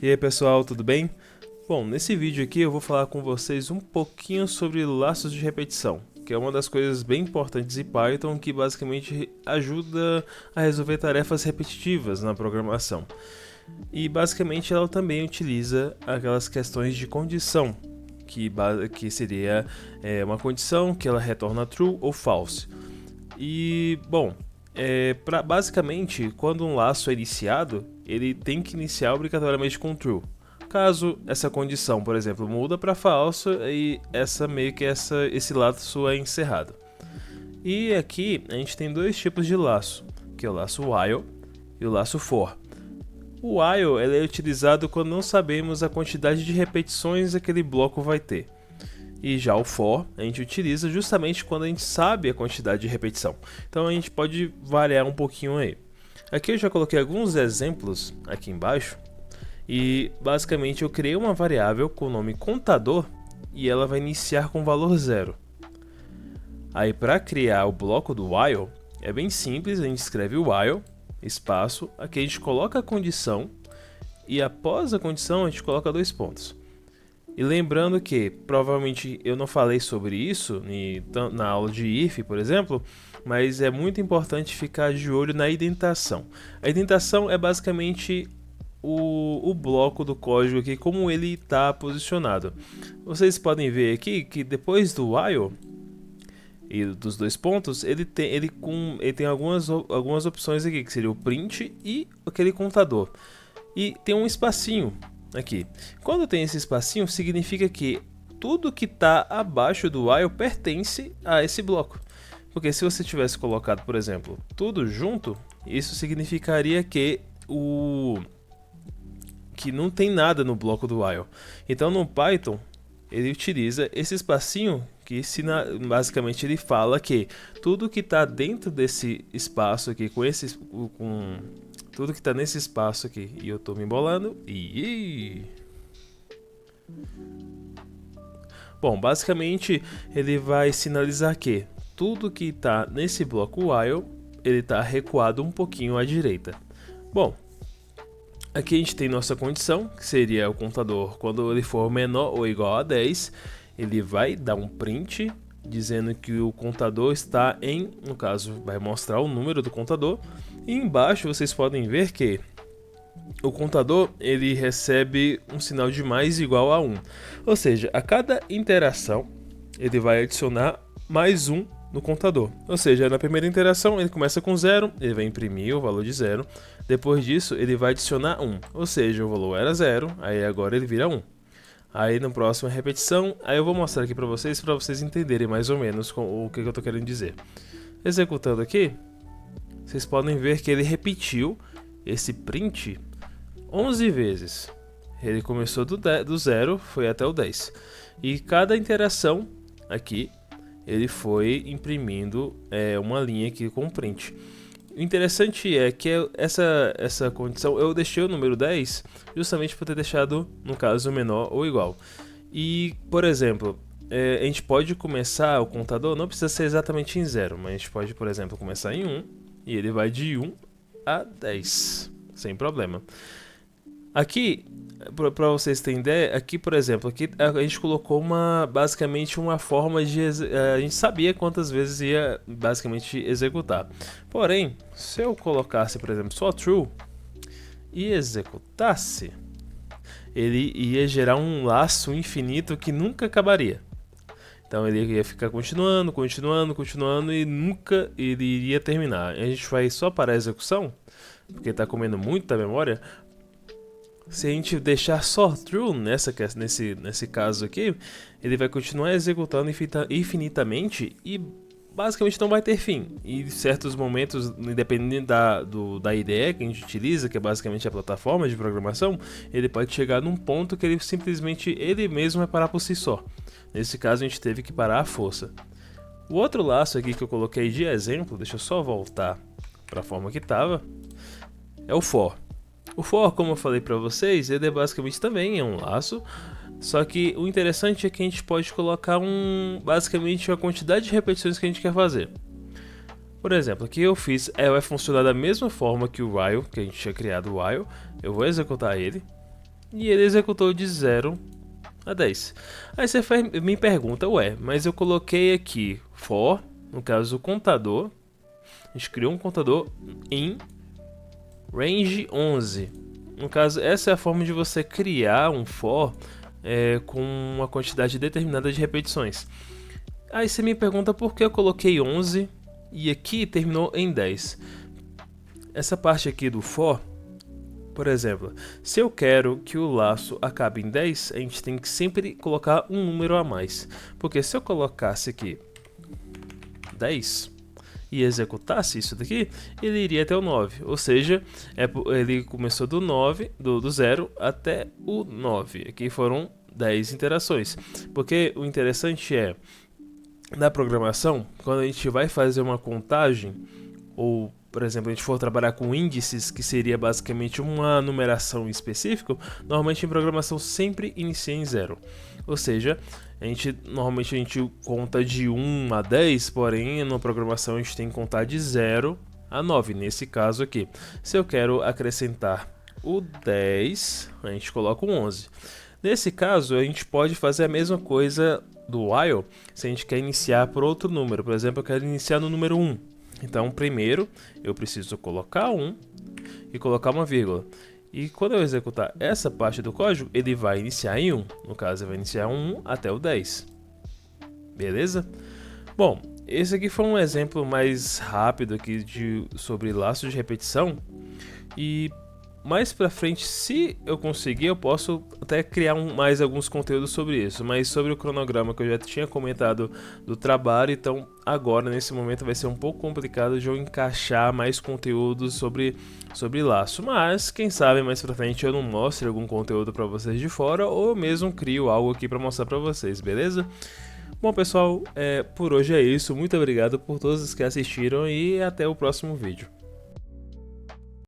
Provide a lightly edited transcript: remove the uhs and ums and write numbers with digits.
E aí pessoal, tudo bem? Bom, nesse vídeo aqui eu vou falar com vocês um pouquinho sobre laços de repetição, que é uma das coisas bem importantes em Python que basicamente ajuda a resolver tarefas repetitivas na programação. E basicamente ela também utiliza aquelas questões de condição, que seria uma condição que ela retorna true ou false. E, bom, basicamente, quando um laço é iniciado, ele tem que iniciar obrigatoriamente com true. Caso essa condição, por exemplo, muda para falso, e esse laço é encerrado. E aqui a gente tem dois tipos de laço, que é o laço while e o laço for. O while ele é utilizado quando não sabemos a quantidade de repetições aquele bloco vai ter. E já o for a gente utiliza justamente quando a gente sabe a quantidade de repetição. Então a gente pode variar um pouquinho aí. Aqui eu já coloquei alguns exemplos aqui embaixo. E basicamente eu criei uma variável com o nome contador e ela vai iniciar com o valor 0. Aí para criar o bloco do while é bem simples, a gente escreve while, espaço, aqui a gente coloca a condição e após a condição a gente coloca dois pontos. E lembrando que, provavelmente eu não falei sobre isso na aula de if, por exemplo, mas é muito importante ficar de olho na indentação. A indentação é basicamente o bloco do código aqui, como ele está posicionado. Vocês podem ver aqui que depois do while e dos dois pontos, ele tem algumas opções aqui, que seria o print e aquele contador. E tem um espacinho aqui. Quando tem esse espacinho, significa que tudo que está abaixo do while pertence a esse bloco. Porque se você tivesse colocado, por exemplo, tudo junto, isso significaria que não tem nada no bloco do while. Então no Python, ele utiliza esse espacinho que basicamente ele fala que tudo que está dentro desse espaço aqui, tudo que está nesse espaço aqui, e eu estou me embolando, Bom, basicamente ele vai sinalizar que tudo que está nesse bloco while, ele está recuado um pouquinho à direita. Bom, aqui a gente tem nossa condição, que seria o contador quando ele for menor ou igual a 10, ele vai dar um print dizendo que o contador está no caso, vai mostrar o número do contador. E embaixo vocês podem ver que o contador ele recebe um sinal de mais igual a 1. Ou seja, a cada interação ele vai adicionar mais 1 no contador. Ou seja, na primeira interação ele começa com 0, ele vai imprimir o valor de 0. Depois disso ele vai adicionar 1. Ou seja, o valor era 0, aí agora ele vira 1. Aí na próxima repetição, aí eu vou mostrar aqui para vocês entenderem mais ou menos o que eu estou querendo dizer. Executando aqui, vocês podem ver que ele repetiu esse print 11 vezes. Ele começou do 0, foi até o 10. E cada interação aqui, ele foi imprimindo uma linha aqui com print. O interessante é que essa condição, eu deixei o número 10 justamente por ter deixado, no caso, menor ou igual. E, por exemplo, a gente pode começar o contador, não precisa ser exatamente em 0, mas a gente pode, por exemplo, começar em 1 e ele vai de 1 a 10, sem problema. Aqui, para vocês terem ideia, aqui por exemplo, aqui a gente colocou basicamente uma forma de... a gente sabia quantas vezes ia basicamente executar. Porém, se eu colocasse, por exemplo, só true e executasse, ele ia gerar um laço infinito que nunca acabaria. Então ele ia ficar continuando e nunca ele iria terminar. A gente vai só parar a execução, porque está comendo muito da memória. Se a gente deixar só true nesse caso aqui, ele vai continuar executando infinitamente e basicamente não vai ter fim. E em certos momentos, dependendo da IDE que a gente utiliza, que é basicamente a plataforma de programação, ele pode chegar num ponto que ele mesmo vai parar por si só. Nesse caso a gente teve que parar à força. O outro laço aqui que eu coloquei de exemplo, deixa eu só voltar para a forma que estava, é o for. O for, como eu falei para vocês, ele basicamente também é um laço, só que o interessante é que a gente pode colocar basicamente a quantidade de repetições que a gente quer fazer. Por exemplo, aqui eu fiz, vai funcionar da mesma forma que o while, que a gente tinha criado o while. Eu vou executar ele. e ele executou de 0 a 10. Aí você me pergunta, ué, mas eu coloquei aqui for, no caso o contador, a gente criou um contador em range 11. No caso, essa é a forma de você criar um for com uma quantidade determinada de repetições. Aí você me pergunta por que eu coloquei 11 e aqui terminou em 10. Essa parte aqui do for, por exemplo, se eu quero que o laço acabe em 10, a gente tem que sempre colocar um número a mais. Porque se eu colocasse aqui 10 e executasse isso daqui, ele iria até o 9. Ou seja, ele começou do 9, do 0 até o 9. Aqui foram 10 interações. Porque o interessante é, na programação, quando a gente vai fazer uma contagem, ou por exemplo, a gente for trabalhar com índices, que seria basicamente uma numeração específica, normalmente em programação sempre inicia em 0. Ou seja, normalmente a gente conta de 1 a 10, porém na programação a gente tem que contar de 0 a 9. Nesse caso aqui, se eu quero acrescentar o 10, a gente coloca o 11. Nesse caso, a gente pode fazer a mesma coisa do while, se a gente quer iniciar por outro número. Por exemplo, eu quero iniciar no número 1. Então, primeiro, eu preciso colocar 1 e colocar uma vírgula. E quando eu executar essa parte do código, ele vai iniciar em 1. No caso, ele vai iniciar 1 até o 10. Beleza? Bom, esse aqui foi um exemplo mais rápido aqui sobre laços de repetição. E mais pra frente, se eu conseguir, eu posso até criar mais alguns conteúdos sobre isso. Mas sobre o cronograma que eu já tinha comentado do trabalho, então agora nesse momento vai ser um pouco complicado de eu encaixar mais conteúdos sobre laço. Mas quem sabe mais pra frente eu não mostre algum conteúdo pra vocês de fora, ou mesmo crio algo aqui pra mostrar pra vocês, beleza? Bom pessoal, por hoje é isso. Muito obrigado por todos os que assistiram e até o próximo vídeo.